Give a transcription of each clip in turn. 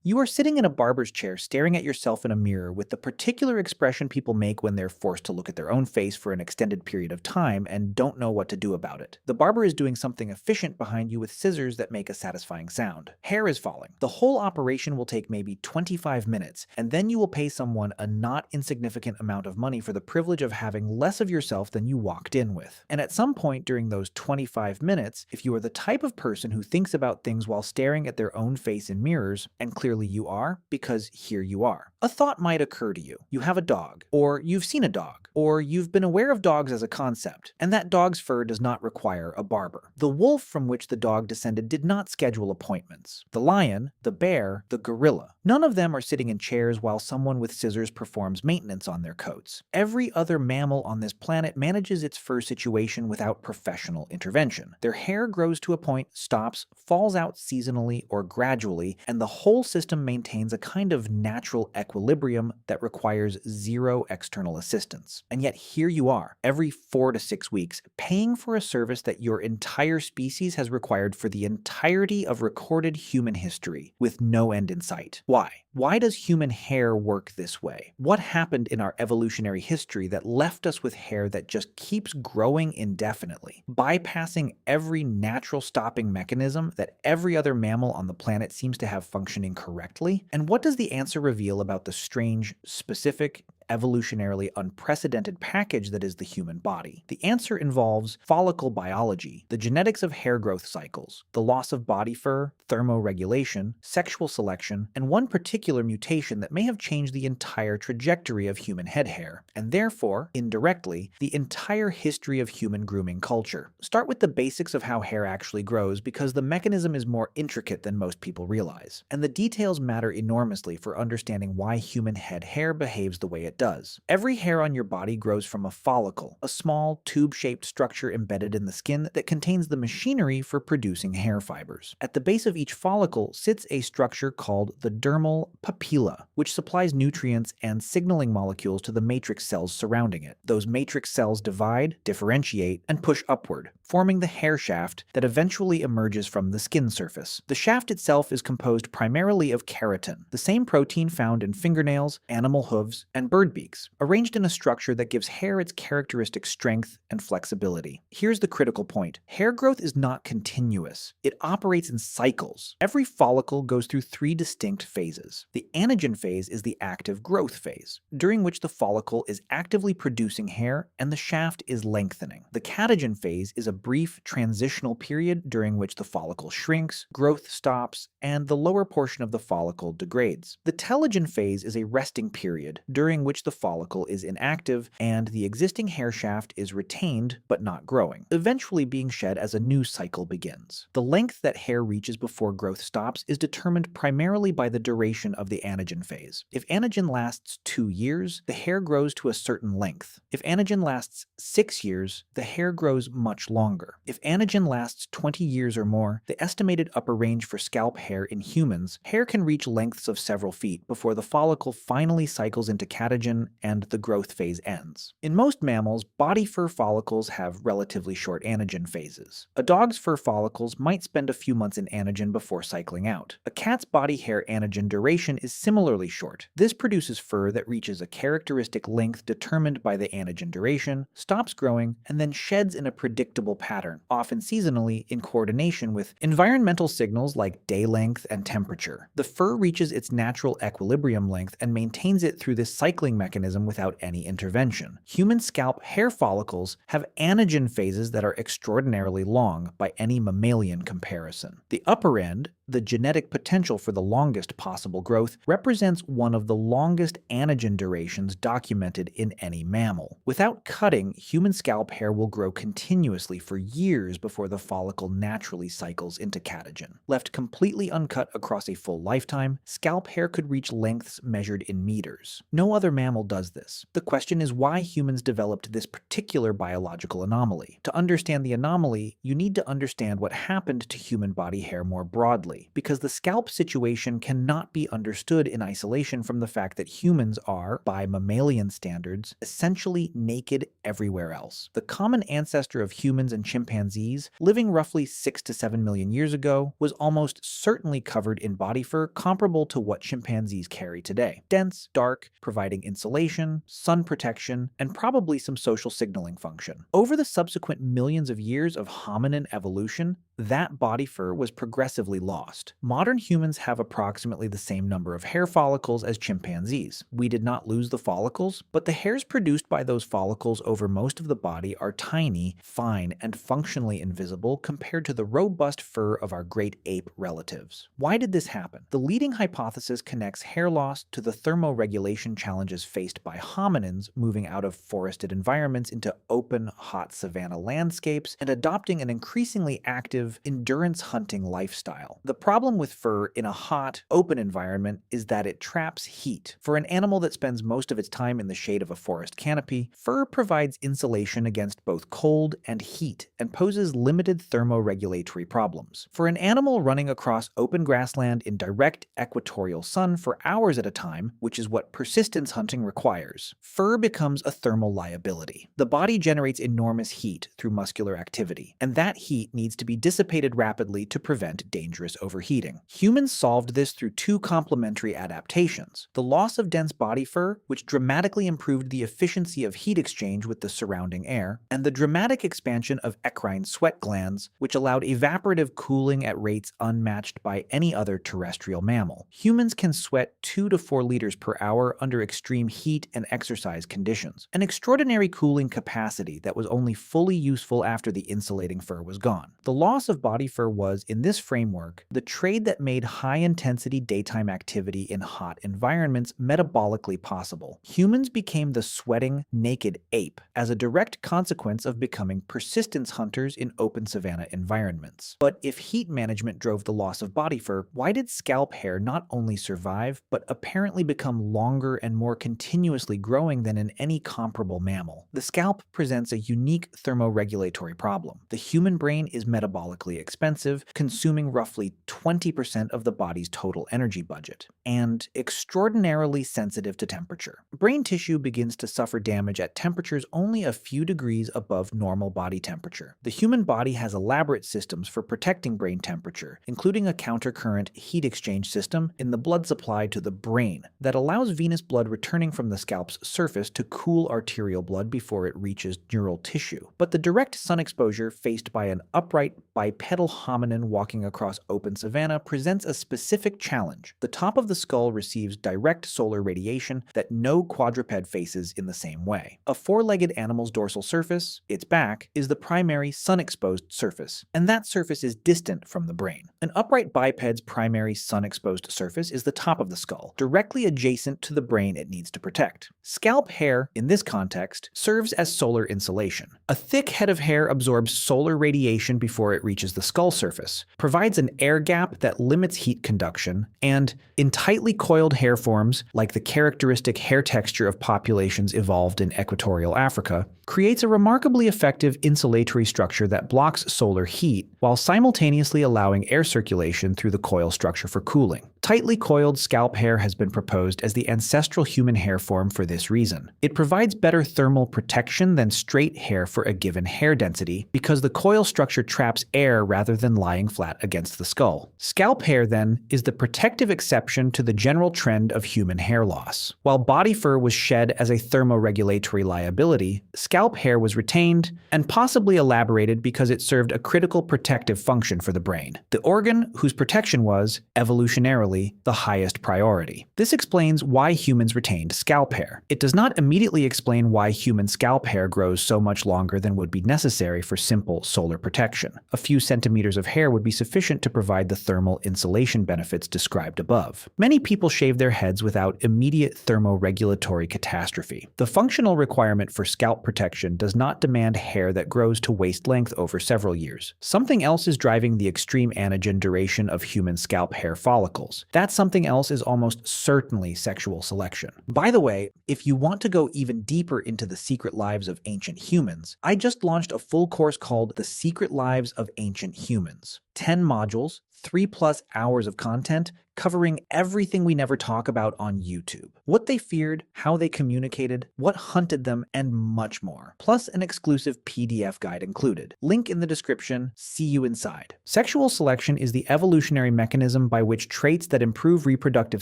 You are sitting in a barber's chair staring at yourself in a mirror with the particular expression people make when they're forced to look at their own face for an extended period of time and don't know what to do about it. The barber is doing something efficient behind you with scissors that make a satisfying sound. Hair is falling. The whole operation will take maybe 25 minutes, and then you will pay someone a not insignificant amount of money for the privilege of having less of yourself than you walked in with. And at some point during those 25 minutes, if you are the type of person who thinks about things while staring at their own face in mirrors, and clearly you are, because here you are. A thought might occur to you. You have a dog, or you've seen a dog, or you've been aware of dogs as a concept, and that dog's fur does not require a barber. The wolf from which the dog descended did not schedule appointments. The lion, the bear, the gorilla. None of them are sitting in chairs while someone with scissors performs maintenance on their coats. Every other mammal on this planet manages its fur situation without professional intervention. Their hair grows to a point, stops, falls out seasonally or gradually, and the whole system maintains a kind of natural equilibrium that requires zero external assistance. And yet here you are, every 4 to 6 weeks, paying for a service that your entire species has required for the entirety of recorded human history, with no end in sight. Why? Why does human hair work this way? What happened in our evolutionary history that left us with hair that just keeps growing indefinitely, bypassing every natural stopping mechanism that every other mammal on the planet seems to have functioning correctly? And what does the answer reveal about the strange, specific, evolutionarily unprecedented package that is the human body? The answer involves follicle biology, the genetics of hair growth cycles, the loss of body fur, thermoregulation, sexual selection, and one particular mutation that may have changed the entire trajectory of human head hair, and therefore, indirectly, the entire history of human grooming culture. Start with the basics of how hair actually grows because the mechanism is more intricate than most people realize, and the details matter enormously for understanding why human head hair behaves the way it does. Every hair on your body grows from a follicle, a small tube-shaped structure embedded in the skin that contains the machinery for producing hair fibers. At the base of each follicle sits a structure called the dermal papilla, which supplies nutrients and signaling molecules to the matrix cells surrounding it. Those matrix cells divide, differentiate, and push upward, forming the hair shaft that eventually emerges from the skin surface. The shaft itself is composed primarily of keratin, the same protein found in fingernails, animal hooves, and bird beaks, arranged in a structure that gives hair its characteristic strength and flexibility. Here's the critical point. Hair growth is not continuous. It operates in cycles. Every follicle goes through 3 distinct phases. The anagen phase is the active growth phase, during which the follicle is actively producing hair and the shaft is lengthening. The catagen phase is a brief transitional period during which the follicle shrinks, growth stops, and the lower portion of the follicle degrades. The telogen phase is a resting period during which the follicle is inactive and the existing hair shaft is retained but not growing, eventually being shed as a new cycle begins. The length that hair reaches before growth stops is determined primarily by the duration of the anagen phase. If anagen lasts 2 years, the hair grows to a certain length. If anagen lasts 6 years, the hair grows much longer. If anagen lasts 20 years or more, the estimated upper range for scalp hair in humans, hair can reach lengths of several feet before the follicle finally cycles into catagen and the growth phase ends. In most mammals, body fur follicles have relatively short anagen phases. A dog's fur follicles might spend a few months in anagen before cycling out. A cat's body hair anagen duration is similarly short. This produces fur that reaches a characteristic length determined by the anagen duration, stops growing, and then sheds in a predictable pattern, often seasonally in coordination with environmental signals like day length and temperature. The fur reaches its natural equilibrium length and maintains it through this cycling mechanism without any intervention. Human scalp hair follicles have anagen phases that are extraordinarily long by any mammalian comparison. The upper end, the genetic potential for the longest possible growth, represents one of the longest anagen durations documented in any mammal. Without cutting, human scalp hair will grow continuously for years before the follicle naturally cycles into catagen. Left completely uncut across a full lifetime, scalp hair could reach lengths measured in meters. No other mammal does this. The question is why humans developed this particular biological anomaly. To understand the anomaly, you need to understand what happened to human body hair more broadly. differently, because the scalp situation cannot be understood in isolation from the fact that humans are, by mammalian standards, essentially naked everywhere else. The common ancestor of humans and chimpanzees, living roughly 6 to 7 million years ago, was almost certainly covered in body fur comparable to what chimpanzees carry today. Dense, dark, providing insulation, sun protection, and probably some social signaling function. Over the subsequent millions of years of hominin evolution, that body fur was progressively lost. Modern humans have approximately the same number of hair follicles as chimpanzees. We did not lose the follicles, but the hairs produced by those follicles over most of the body are tiny, fine, and functionally invisible compared to the robust fur of our great ape relatives. Why did this happen? The leading hypothesis connects hair loss to the thermoregulation challenges faced by hominins moving out of forested environments into open, hot savanna landscapes and adopting an increasingly active endurance hunting lifestyle. The problem with fur in a hot, open environment is that it traps heat. For an animal that spends most of its time in the shade of a forest canopy, fur provides insulation against both cold and heat and poses limited thermoregulatory problems. For an animal running across open grassland in direct equatorial sun for hours at a time, which is what persistence hunting requires, fur becomes a thermal liability. The body generates enormous heat through muscular activity, and that heat needs to be dissipated rapidly to prevent dangerous overheating. Humans solved this through two complementary adaptations: the loss of dense body fur, which dramatically improved the efficiency of heat exchange with the surrounding air, and the dramatic expansion of eccrine sweat glands, which allowed evaporative cooling at rates unmatched by any other terrestrial mammal. Humans can sweat 2 to 4 liters per hour under extreme heat and exercise conditions, an extraordinary cooling capacity that was only fully useful after the insulating fur was gone. The loss of body fur was, in this framework, the trade that made high-intensity daytime activity in hot environments metabolically possible. Humans became the sweating, naked ape as a direct consequence of becoming persistence hunters in open savanna environments. But if heat management drove the loss of body fur, why did scalp hair not only survive, but apparently become longer and more continuously growing than in any comparable mammal? The scalp presents a unique thermoregulatory problem. The human brain is metabolically expensive, consuming roughly 20% of the body's total energy budget, and extraordinarily sensitive to temperature. Brain tissue begins to suffer damage at temperatures only a few degrees above normal body temperature. The human body has elaborate systems for protecting brain temperature, including a countercurrent heat exchange system in the blood supply to the brain that allows venous blood returning from the scalp's surface to cool arterial blood before it reaches neural tissue. But the direct sun exposure faced by an upright bipedal hominin walking across open savanna presents a specific challenge. The top of the skull receives direct solar radiation that no quadruped faces in the same way. A four-legged animal's dorsal surface, its back, is the primary sun-exposed surface, and that surface is distant from the brain. An upright biped's primary sun-exposed surface is the top of the skull, directly adjacent to the brain it needs to protect. Scalp hair, in this context, serves as solar insulation. A thick head of hair absorbs solar radiation before it reaches the skull surface, provides an air gap that limits heat conduction, and, in tightly coiled hair forms, like the characteristic hair texture of populations evolved in equatorial Africa, creates a remarkably effective insulatory structure that blocks solar heat while simultaneously allowing air circulation through the coil structure for cooling. Tightly coiled scalp hair has been proposed as the ancestral human hair form for this reason. It provides better thermal protection than straight hair for a given hair density because the coil structure traps air rather than lying flat against the skull. Scalp hair, then, is the protective exception to the general trend of human hair loss. While body fur was shed as a thermoregulatory liability, scalp hair was retained and possibly elaborated because it served a critical protective function for the brain, the organ whose protection was, evolutionarily, the highest priority. This explains why humans retained scalp hair. It does not immediately explain why human scalp hair grows so much longer than would be necessary for simple solar protection. A few centimeters of hair would be sufficient to provide the thermal insulation benefits described above. Many people shave their heads without immediate thermoregulatory catastrophe. The functional requirement for scalp protection does not demand hair that grows to waist length over several years. Something else is driving the extreme anagen duration of human scalp hair follicles. That something else is almost certainly sexual selection. By the way, if you want to go even deeper into the secret lives of ancient humans, I just launched a full course called The Secret Lives of Ancient Humans. 10 modules, 3+ hours of content covering everything we never talk about on YouTube. What they feared, how they communicated, what hunted them, and much more. Plus an exclusive PDF guide included. Link in the description. See you inside. Sexual selection is the evolutionary mechanism by which traits that improve reproductive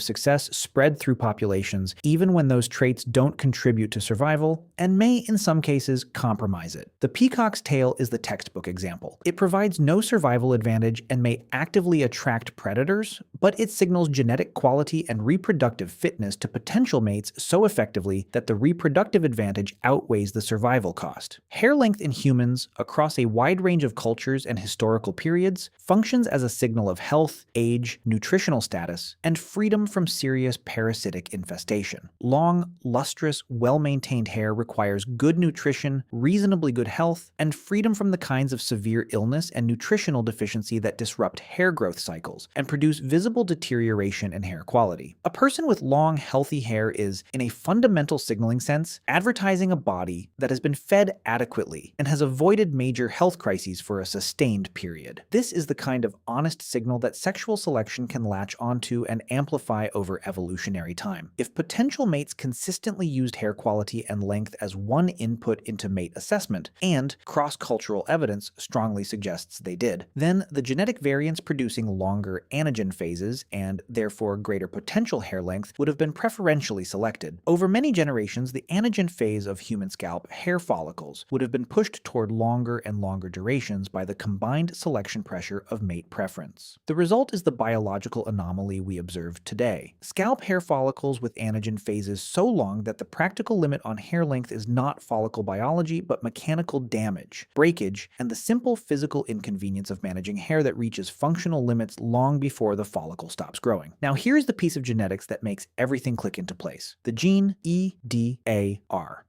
success spread through populations, even when those traits don't contribute to survival and may, in some cases, compromise it. The peacock's tail is the textbook example. It provides no survival advantage and may actively attract predators, but it signals genetic quality and reproductive fitness to potential mates so effectively that the reproductive advantage outweighs the survival cost. Hair length in humans, across a wide range of cultures and historical periods, functions as a signal of health, age, nutritional status, and freedom from serious parasitic infestation. Long, lustrous, well-maintained hair requires good nutrition, reasonably good health, and freedom from the kinds of severe illness and nutritional deficiency that disrupt hair growth cycles and produce visible deterioration in hair quality. A person with long, healthy hair is, in a fundamental signaling sense, advertising a body that has been fed adequately and has avoided major health crises for a sustained period. This is the kind of honest signal that sexual selection can latch onto and amplify over evolutionary time. If potential mates consistently used hair quality and length as one input into mate assessment, and cross-cultural evidence strongly suggests they did, then the genetic variants producing longer anagen phases and therefore greater potential hair length would have been preferentially selected. Over many generations, the anagen phase of human scalp hair follicles would have been pushed toward longer and longer durations by the combined selection pressure of mate preference. The result is the biological anomaly we observe today. Scalp hair follicles with anagen phases so long that the practical limit on hair length is not follicle biology but mechanical damage, breakage, and the simple physical inconvenience of managing hair that reaches functional limits long before the follicle stops growing. Now here's the piece of genetics that makes everything click into place. The gene EDAR,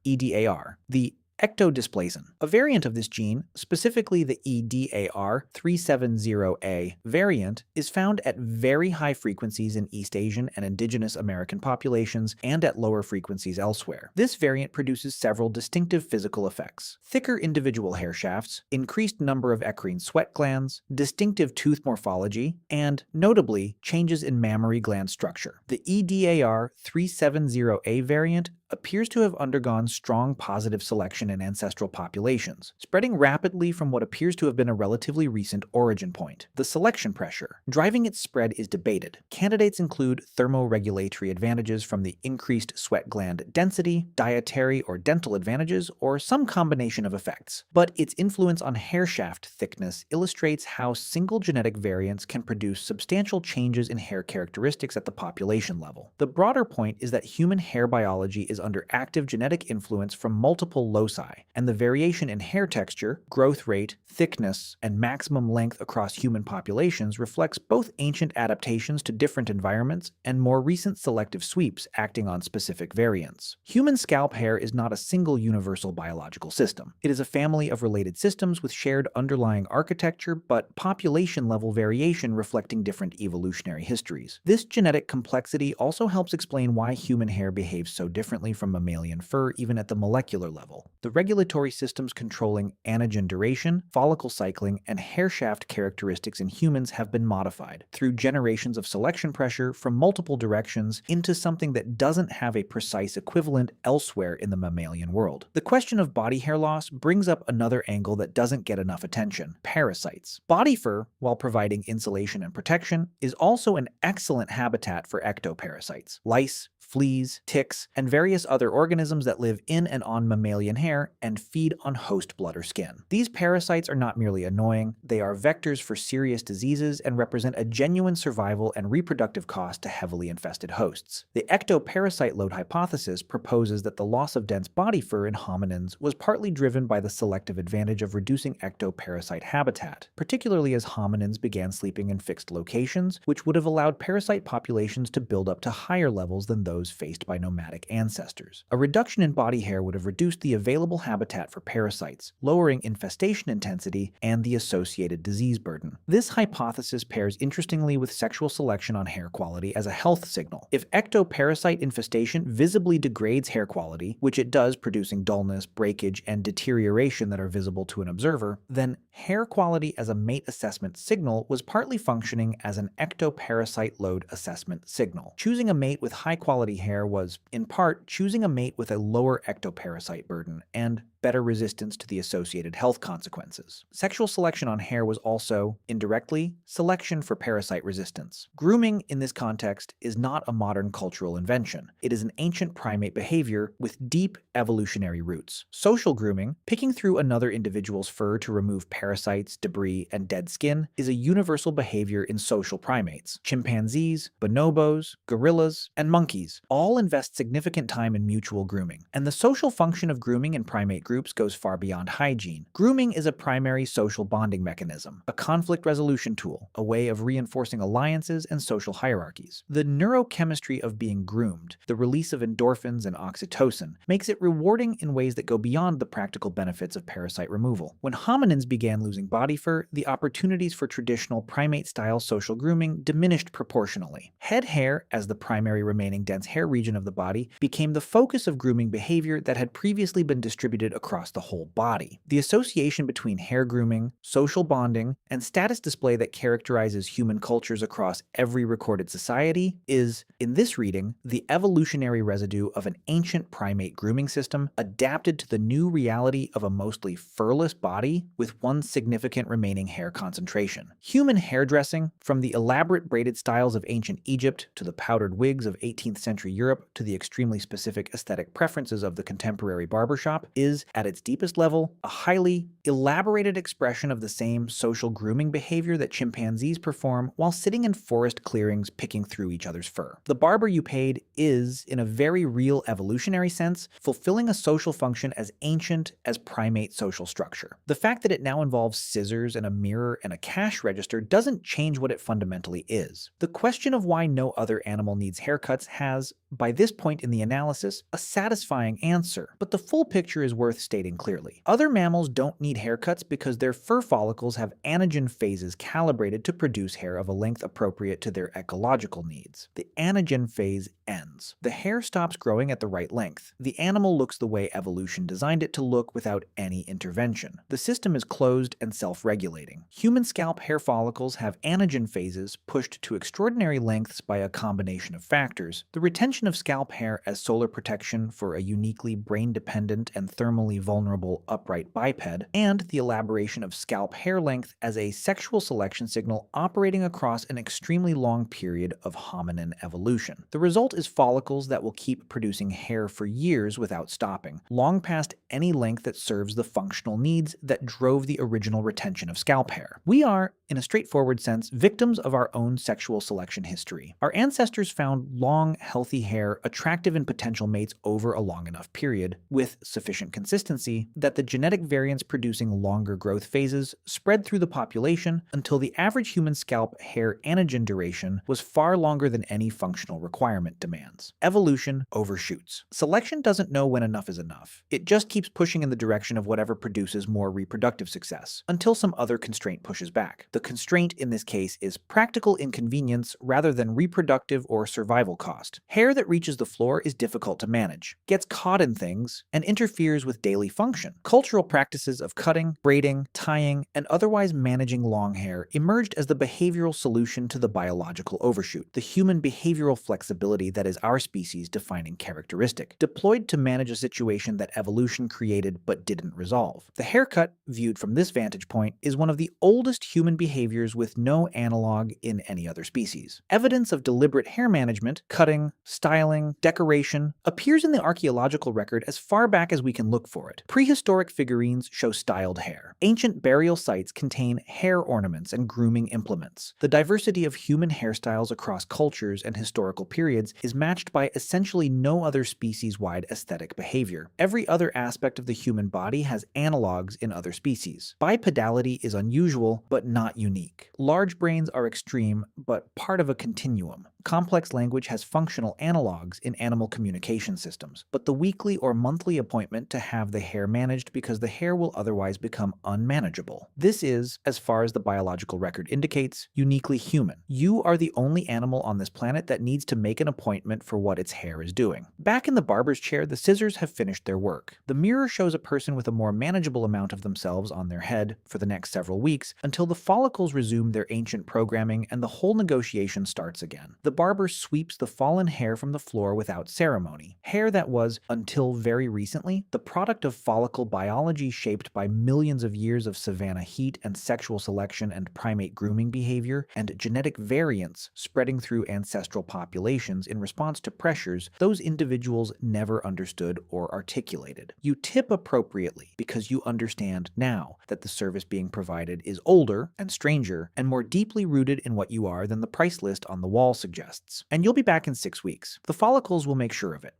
the ectodysplasin. A variant of this gene, specifically the EDAR 370A variant, is found at very high frequencies in East Asian and indigenous American populations and at lower frequencies elsewhere. This variant produces several distinctive physical effects: thicker individual hair shafts, increased number of eccrine sweat glands, distinctive tooth morphology, and, notably, changes in mammary gland structure. The EDAR 370A variant appears to have undergone strong positive selection in ancestral populations, spreading rapidly from what appears to have been a relatively recent origin point. The selection pressure driving its spread is debated. Candidates include thermoregulatory advantages from the increased sweat gland density, dietary or dental advantages, or some combination of effects. But its influence on hair shaft thickness illustrates how single genetic variants can produce substantial changes in hair characteristics at the population level. The broader point is that human hair biology is under active genetic influence from multiple loci, and the variation in hair texture, growth rate, thickness, and maximum length across human populations reflects both ancient adaptations to different environments and more recent selective sweeps acting on specific variants. Human scalp hair is not a single universal biological system. It is a family of related systems with shared underlying architecture, but population-level variation reflecting different evolutionary histories. This genetic complexity also helps explain why human hair behaves so differently from mammalian fur even at the molecular level. The regulatory systems controlling anagen duration, follicle cycling, and hair shaft characteristics in humans have been modified through generations of selection pressure from multiple directions into something that doesn't have a precise equivalent elsewhere in the mammalian world. The question of body hair loss brings up another angle that doesn't get enough attention: parasites. Body fur, while providing insulation and protection, is also an excellent habitat for ectoparasites: lice, fleas, ticks, and various other organisms that live in and on mammalian hair and feed on host blood or skin. These parasites are not merely annoying, they are vectors for serious diseases and represent a genuine survival and reproductive cost to heavily infested hosts. The ectoparasite load hypothesis proposes that the loss of dense body fur in hominins was partly driven by the selective advantage of reducing ectoparasite habitat, particularly as hominins began sleeping in fixed locations, which would have allowed parasite populations to build up to higher levels than those faced by nomadic ancestors. ancestors. A reduction in body hair would have reduced the available habitat for parasites, lowering infestation intensity and the associated disease burden. This hypothesis pairs interestingly with sexual selection on hair quality as a health signal. If ectoparasite infestation visibly degrades hair quality, which it does, producing dullness, breakage, and deterioration that are visible to an observer, then hair quality as a mate assessment signal was partly functioning as an ectoparasite load assessment signal. Choosing a mate with high-quality hair was, in part, choosing a mate with a lower ectoparasite burden and better resistance to the associated health consequences. Sexual selection on hair was also, indirectly, selection for parasite resistance. Grooming, in this context, is not a modern cultural invention. It is an ancient primate behavior with deep evolutionary roots. Social grooming, picking through another individual's fur to remove parasites, debris, and dead skin, is a universal behavior in social primates. Chimpanzees, bonobos, gorillas, and monkeys all invest significant time in mutual grooming. And the social function of grooming in primate groups goes far beyond hygiene. Grooming is a primary social bonding mechanism, a conflict resolution tool, a way of reinforcing alliances and social hierarchies. The neurochemistry of being groomed, the release of endorphins and oxytocin, makes it rewarding in ways that go beyond the practical benefits of parasite removal. When hominins began losing body fur, the opportunities for traditional primate-style social grooming diminished proportionally. Head hair, as the primary remaining dense hair region of the body, became the focus of grooming behavior that had previously been distributed across the whole body. The association between hair grooming, social bonding, and status display that characterizes human cultures across every recorded society is, in this reading, the evolutionary residue of an ancient primate grooming system adapted to the new reality of a mostly furless body with one significant remaining hair concentration. Human hairdressing, from the elaborate braided styles of ancient Egypt to the powdered wigs of 18th century Europe to the extremely specific aesthetic preferences of the contemporary barbershop, is, at its deepest level, a highly elaborated expression of the same social grooming behavior that chimpanzees perform while sitting in forest clearings picking through each other's fur. The barber you paid is, in a very real evolutionary sense, fulfilling a social function as ancient as primate social structure. The fact that it now involves scissors and a mirror and a cash register doesn't change what it fundamentally is. The question of why no other animal needs haircuts has, by this point in the analysis, a satisfying answer, but the full picture is worth stating clearly. Other mammals don't need haircuts because their fur follicles have anagen phases calibrated to produce hair of a length appropriate to their ecological needs. The anagen phase ends. The hair stops growing at the right length. The animal looks the way evolution designed it to look without any intervention. The system is closed and self-regulating. Human scalp hair follicles have anagen phases pushed to extraordinary lengths by a combination of factors. The retention of scalp hair as solar protection for a uniquely brain-dependent and thermally vulnerable upright biped, and the elaboration of scalp hair length as a sexual selection signal operating across an extremely long period of hominin evolution. The result is follicles that will keep producing hair for years without stopping, long past any length that serves the functional needs that drove the original retention of scalp hair. We are, in a straightforward sense, victims of our own sexual selection history. Our ancestors found long, healthy hair attractive in potential mates over a long enough period, with sufficient consistency that the genetic variants producing longer growth phases spread through the population until the average human scalp hair anagen duration was far longer than any functional requirement demands. Evolution overshoots. Selection doesn't know when enough is enough. It just keeps pushing in the direction of whatever produces more reproductive success, until some other constraint pushes back. The constraint in this case is practical inconvenience rather than reproductive or survival cost. Hair that reaches the floor is difficult to manage, gets caught in things, and interferes with daily function. Cultural practices of cutting, braiding, tying, and otherwise managing long hair emerged as the behavioral solution to the biological overshoot, the human behavioral flexibility that is our species' defining characteristic, deployed to manage a situation that evolution created but didn't resolve. The haircut, viewed from this vantage point, is one of the oldest human behaviors with no analog in any other species. Evidence of deliberate hair management, cutting, styling, decoration, appears in the archaeological record as far back as we can look for it. Prehistoric figurines show styled hair. Ancient burial sites contain hair ornaments and grooming implements. The diversity of human hairstyles across cultures and historical periods is matched by essentially no other species-wide aesthetic behavior. Every other aspect of the human body has analogs in other species. Bipedality is unusual, but not unique. Large brains are extreme, but part of a continuum. Complex language has functional analogs in animal communication communication systems, but the weekly or monthly appointment to have the hair managed because the hair will otherwise become unmanageable. This is, as far as the biological record indicates, uniquely human. You are the only animal on this planet that needs to make an appointment for what its hair is doing. Back in the barber's chair, the scissors have finished their work. The mirror shows a person with a more manageable amount of themselves on their head for the next several weeks until the follicles resume their ancient programming and the whole negotiation starts again. The barber sweeps the fallen hair from the floor without ceremony. Hair that was, until very recently, the product of follicle biology shaped by millions of years of savanna heat and sexual selection and primate grooming behavior and genetic variants spreading through ancestral populations in response to pressures those individuals never understood or articulated. You tip appropriately because you understand now that the service being provided is older and stranger and more deeply rooted in what you are than the price list on the wall suggests. And you'll be back in 6 weeks. The follicles will make sure of it.